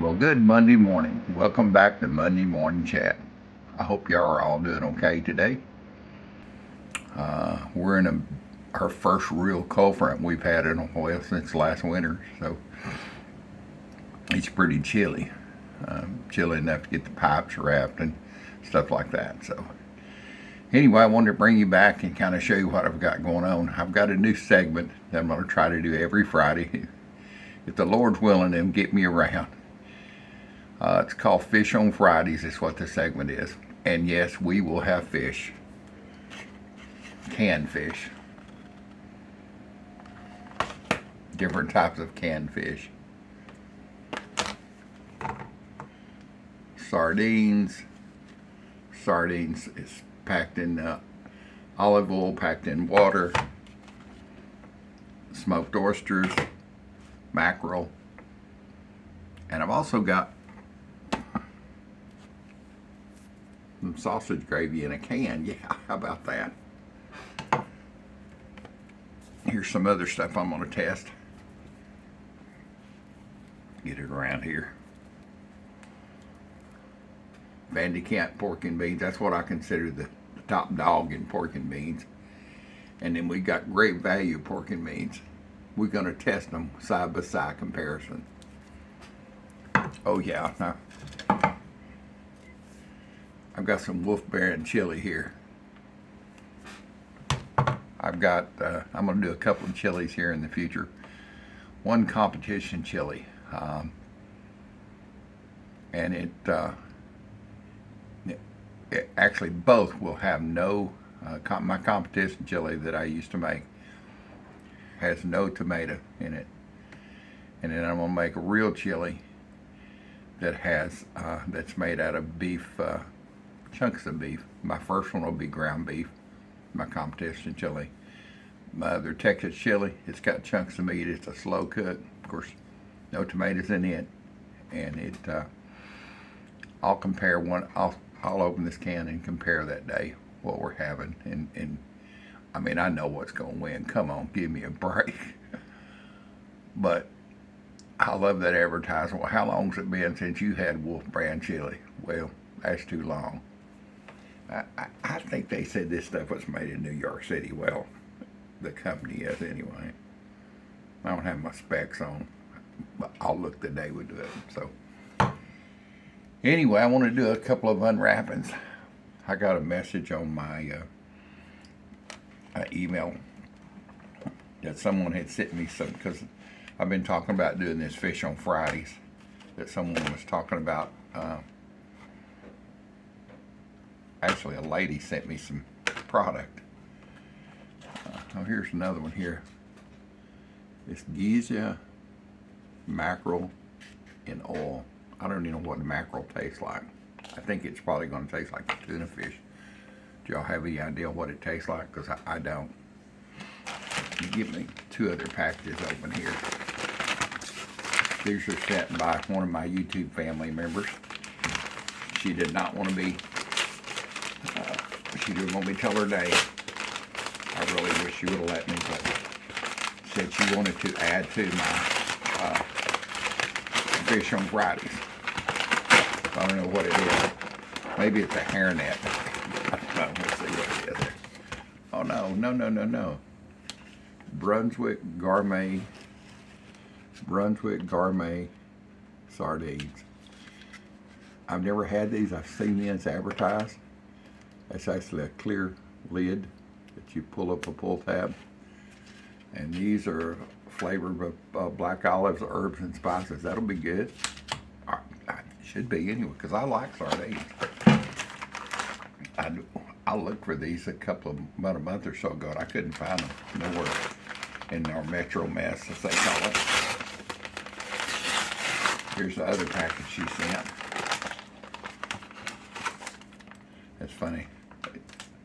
Well, good Monday morning. Welcome back to Monday Morning Chat. I hope y'all are all doing okay today. We're in our first real cold front we've had in a while since last winter, so it's pretty chilly. Chilly enough to get the pipes wrapped and stuff like that. So, anyway, I wanted to bring you back and kind of show you what I've got going on. I've got a new segment that I'm going to try to do every Friday, if the Lord's willing and get me around. It's called Fish on Fridays, is what the segment is. And yes, we will have fish. Canned fish. Different types of canned fish. Sardines. Sardines is packed in olive oil, packed in water. Smoked oysters. Mackerel. And I've also got some sausage gravy in a can. Yeah, how about that? Here's some other stuff I'm going to test. Get it around here. Van de Kamp's pork and beans. That's what I consider the top dog in pork and beans. And then we got Great Value pork and beans. We're going to test them side by side comparison. Oh yeah, now I've got some Wolf Baron chili here. I'm going to do a couple of chilies here in the future. One competition chili, and it actually both will have no. My competition chili that I used to make has no tomato in it, and then I'm gonna make a real chili that has that's made out of beef. Chunks of beef. My first one will be ground beef, my competition chili. My other Texas chili, it's got chunks of meat. It's a slow cook. Of course, no tomatoes in it. And it, I'll compare one, I'll open this can and compare that day what we're having. And I mean, I know what's going to win. Come on, give me a break. But I love that advertisement. Well, how long's it been since you had Wolf Brand chili? Well, that's too long. I think they said this stuff was made in New York City. Well, the company is anyway. I don't have my specs on, but I'll look the day we do it. So anyway, I want to do a couple of unwrappings. I got a message on my email that someone had sent me some, because I've been talking about doing this Fish on Fridays, that someone was talking about. Actually, a lady sent me some product. Oh, here's another one here. It's Giza mackerel in oil. I don't even know what the mackerel tastes like. I think it's probably going to taste like a tuna fish. Do y'all have any idea what it tastes like? Because I don't. You give me two other packages open here. These are sent by one of my YouTube family members. She did not want to be she didn't want me to tell her day. I really wish she would have let me, but said she wanted to add to my Fish on Fridays. I don't know what it is. Maybe it's a hairnet. I don't know. Let's see what it is. Oh no. Brunswick Gourmet sardines. I've never had these. I've seen these advertised. It's actually a clear lid that you pull up a pull tab. And these are flavored with black olives, herbs, and spices. That'll be good. Should be anyway, because I like sardines. I looked for these about a month or so ago, and I couldn't find them nowhere in our Metro Mess, as they call it. Here's the other package she sent. It's funny.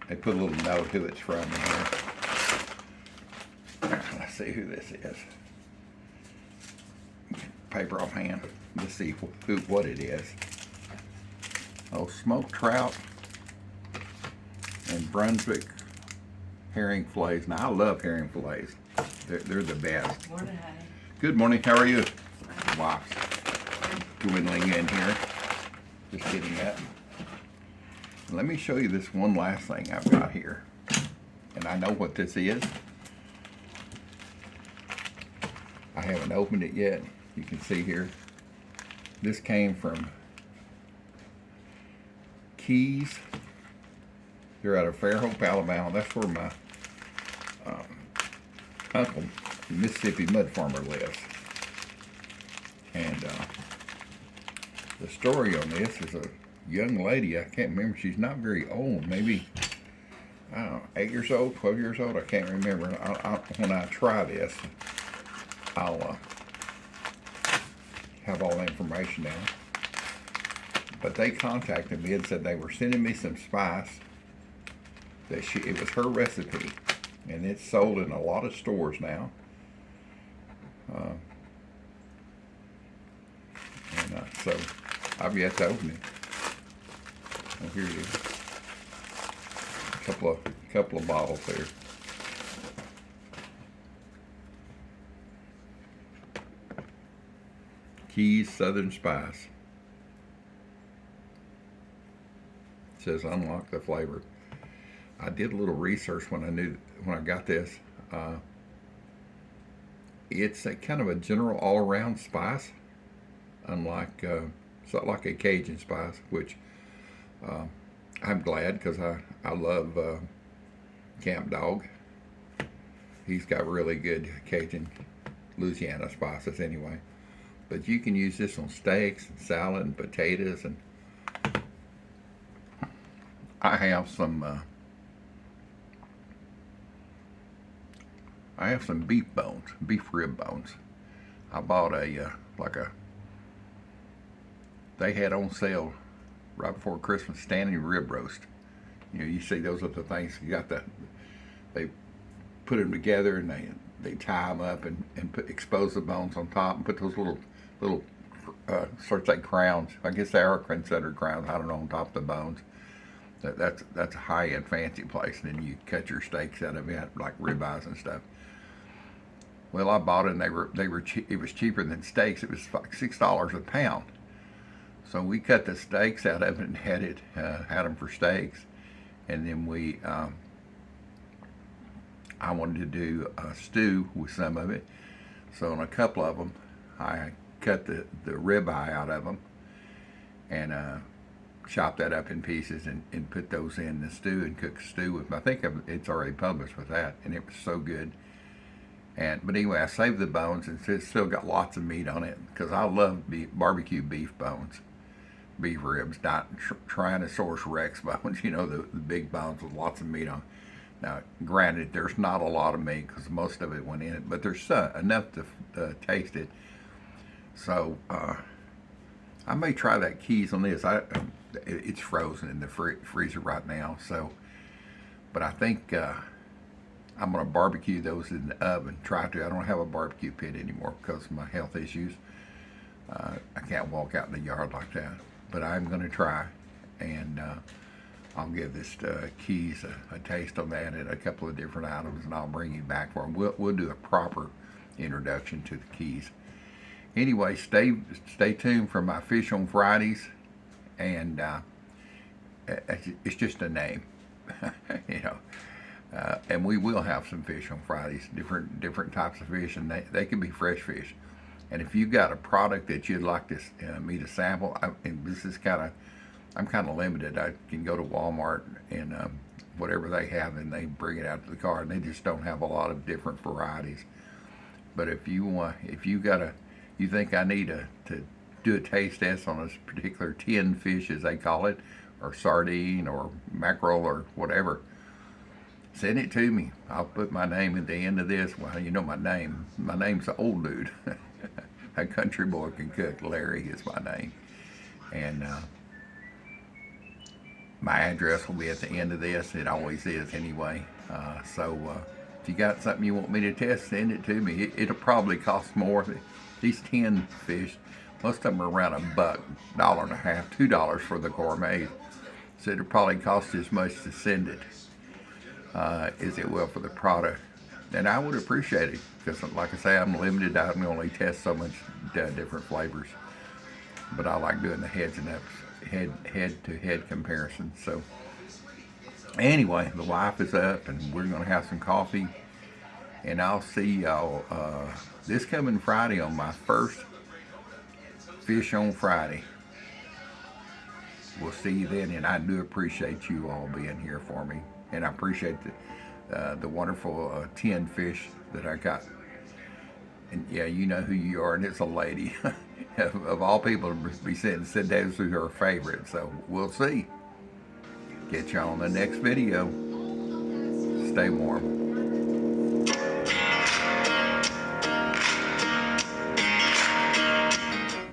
They put a little note who it's from in here. Let's see who this is. Paper offhand. Let's see what it is. Oh, smoked trout and Brunswick herring fillets. Now, I love herring fillets. They're the best. Morning, honey. Good morning. How are you? Wow. dwindling in here. Just getting that. Let me show you this one last thing I've got here. And I know what this is. I haven't opened it yet. You can see here. This came from Keys. They're out of Fairhope, Alabama. That's where my uncle, the Mississippi mud farmer, lives. And the story on this is a young lady. I can't remember. She's not very old. Maybe, I don't know, 8 years old, 12 years old. I can't remember. When I try this, I'll have all the information down. But they contacted me and said they were sending me some spice that it was her recipe, and it's sold in a lot of stores now. So I've yet to open it. Oh, here it is. A couple of bottles there. Keys Southern Spice. It says unlock the flavor. I did a little research when I got this. It's a kind of a general all-around spice, unlike it's not like a Cajun spice, which I'm glad, because I love Camp Dog. He's got really good Cajun Louisiana spices anyway. But you can use this on steaks and salad and potatoes, and I have some beef bones, beef rib bones. I bought they had on sale right before Christmas, standing rib roast. You know, you see those are the things you got they put them together, and they tie them up and expose the bones on top and put those little sort of like crowns. I guess they are considered crowns. I don't know, on top of the bones. That's a high-end fancy place, and then you cut your steaks out of it, like ribeyes and stuff. Well, I bought it, and it was cheaper than steaks. It was like $6 a pound. So we cut the steaks out of it and had them for steaks, and then I wanted to do a stew with some of it. So on a couple of them, I cut the ribeye out of them and chop that up in pieces and put those in the stew and cook stew with. I think it's already published with that, and it was so good. But anyway, I saved the bones, and it's still got lots of meat on it, because I love barbecue beef bones, beef ribs, not Tyrannosaurus Rex bones, you know, the big bones with lots of meat on. Now, granted, there's not a lot of meat, because most of it went in it, but there's enough to taste it. So I may try that Keys on this. It's frozen in the freezer right now, so. But I think I'm going to barbecue those in the oven. I don't have a barbecue pit anymore because of my health issues. I can't walk out in the yard like that. But I'm going to try, and I'll give this Keys a taste on that and a couple of different items, and I'll bring you back for them. We'll do a proper introduction to the Keys. Anyway, stay tuned for my Fish on Fridays, and it's just a name, you know. And we will have some fish on Fridays, different types of fish, and they can be fresh fish. And if you've got a product that you'd like me to sample, I'm kind of limited. I can go to Walmart and whatever they have, and they bring it out to the car, and they just don't have a lot of different varieties. But if you think I need to do a taste test on a particular tinned fish, as they call it, or sardine or mackerel or whatever, send it to me. I'll put my name at the end of this. Well, you know my name. My name's the old dude. A country boy can cook. Larry is my name. And my address will be at the end of this. It always is anyway. So if you got something you want me to test, send it to me. It'll probably cost more. These 10 fish, most of them are around $1, $1.50, $2 for the gourmet. So it'll probably cost as much to send it as it will for the product. And I would appreciate it, because like I say, I'm limited. I can only test so much different flavors. but I like doing the heads and ups, head to head comparison. So anyway, the wife is up, and we're gonna have some coffee, and I'll see y'all this coming Friday on my first Fish on Friday. We'll see you then, and I do appreciate you all being here for me, and I appreciate the wonderful 10 fish that I got. And yeah, you know who you are, and it's a lady. Of all people to be said those are her favorite. So we'll see. Get y'all on the next video. Stay warm.